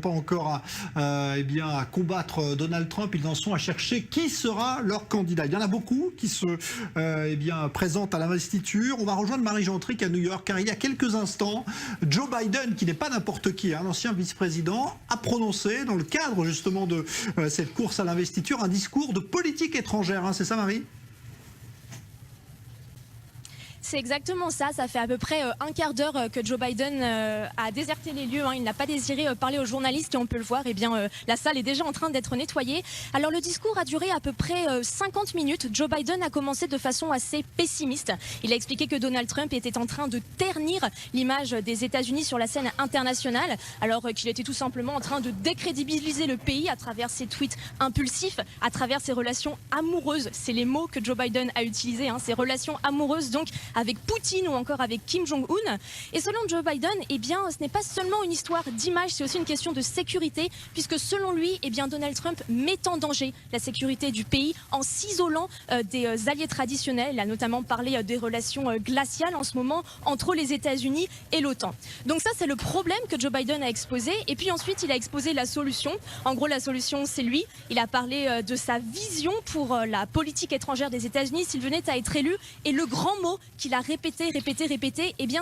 pas encore à combattre Donald Trump. Ils en sont à chercher qui sera leur candidat. Il y en a beaucoup qui se présentent à l'investiture. On va rejoindre Marie Gentric à New York, car il y a quelques instants, Joe Biden, qui n'est pas n'importe qui, un ancien vice-président, a prononcé, dans le cadre justement de cette course à l'investiture, un discours de politique étrangère. C'est ça, Marie ? C'est exactement ça. Ça fait à peu près un quart d'heure que Joe Biden a déserté les lieux. Il n'a pas désiré parler aux journalistes et on peut le voir. La salle est déjà en train d'être nettoyée. Alors le discours a duré à peu près 50 minutes. Joe Biden a commencé de façon assez pessimiste. Il a expliqué que Donald Trump était en train de ternir l'image des États-Unis sur la scène internationale, alors qu'il était tout simplement en train de décrédibiliser le pays à travers ses tweets impulsifs, à travers ses relations amoureuses. C'est les mots que Joe Biden a utilisés, ses relations amoureuses donc avec Poutine ou encore avec Kim Jong-un. Et selon Joe Biden, ce n'est pas seulement une histoire d'image, c'est aussi une question de sécurité, puisque selon lui, Donald Trump met en danger la sécurité du pays en s'isolant des alliés traditionnels. Il a notamment parlé des relations glaciales en ce moment entre les États-Unis et l'OTAN. Donc ça, c'est le problème que Joe Biden a exposé. Et puis ensuite, il a exposé la solution. En gros, la solution, c'est lui. Il a parlé de sa vision pour la politique étrangère des États-Unis s'il venait à être élu. Et le grand mot qu'il a répété,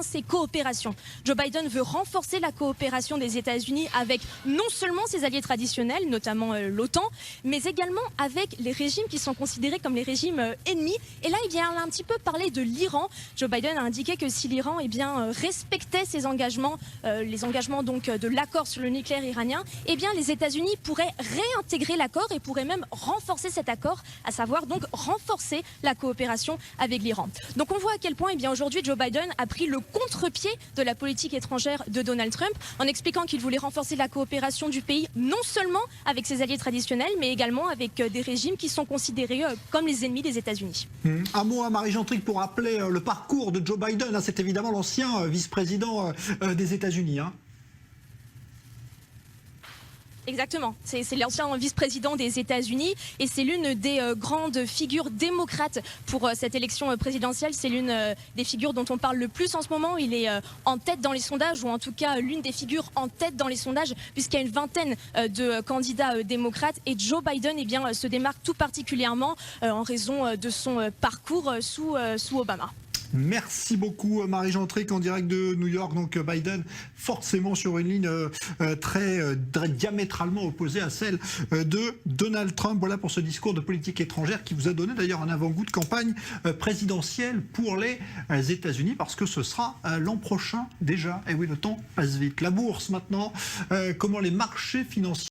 c'est coopération. Joe Biden veut renforcer la coopération des États-Unis avec non seulement ses alliés traditionnels, notamment l'OTAN, mais également avec les régimes qui sont considérés comme les régimes ennemis. Et là, il a un petit peu parlé de l'Iran. Joe Biden a indiqué que si l'Iran respectait ses engagements, les engagements donc de l'accord sur le nucléaire iranien, les États-Unis pourraient réintégrer l'accord et pourraient même renforcer cet accord, à savoir donc renforcer la coopération avec l'Iran. Donc on voit à quel point aujourd'hui Joe Biden a pris le contre-pied de la politique étrangère de Donald Trump en expliquant qu'il voulait renforcer la coopération du pays non seulement avec ses alliés traditionnels mais également avec des régimes qui sont considérés comme les ennemis des États-Unis. Un mot à Marie Gentric pour rappeler le parcours de Joe Biden. C'est évidemment l'ancien vice-président des États-Unis. Exactement, c'est l'ancien vice-président des États-Unis et c'est l'une des grandes figures démocrates pour cette élection présidentielle. C'est l'une des figures dont on parle le plus en ce moment. Il est en tête dans les sondages, ou en tout cas l'une des figures en tête dans les sondages, puisqu'il y a une vingtaine de candidats démocrates. Et Joe Biden se démarque tout particulièrement en raison de son parcours sous Obama. Merci beaucoup Marie Gentric en direct de New York. Donc Biden forcément sur une ligne très diamétralement opposée à celle de Donald Trump. Voilà pour ce discours de politique étrangère qui vous a donné d'ailleurs un avant-goût de campagne présidentielle pour les États-Unis, parce que ce sera l'an prochain déjà. Et oui, le temps passe vite. La bourse maintenant, comment les marchés financiers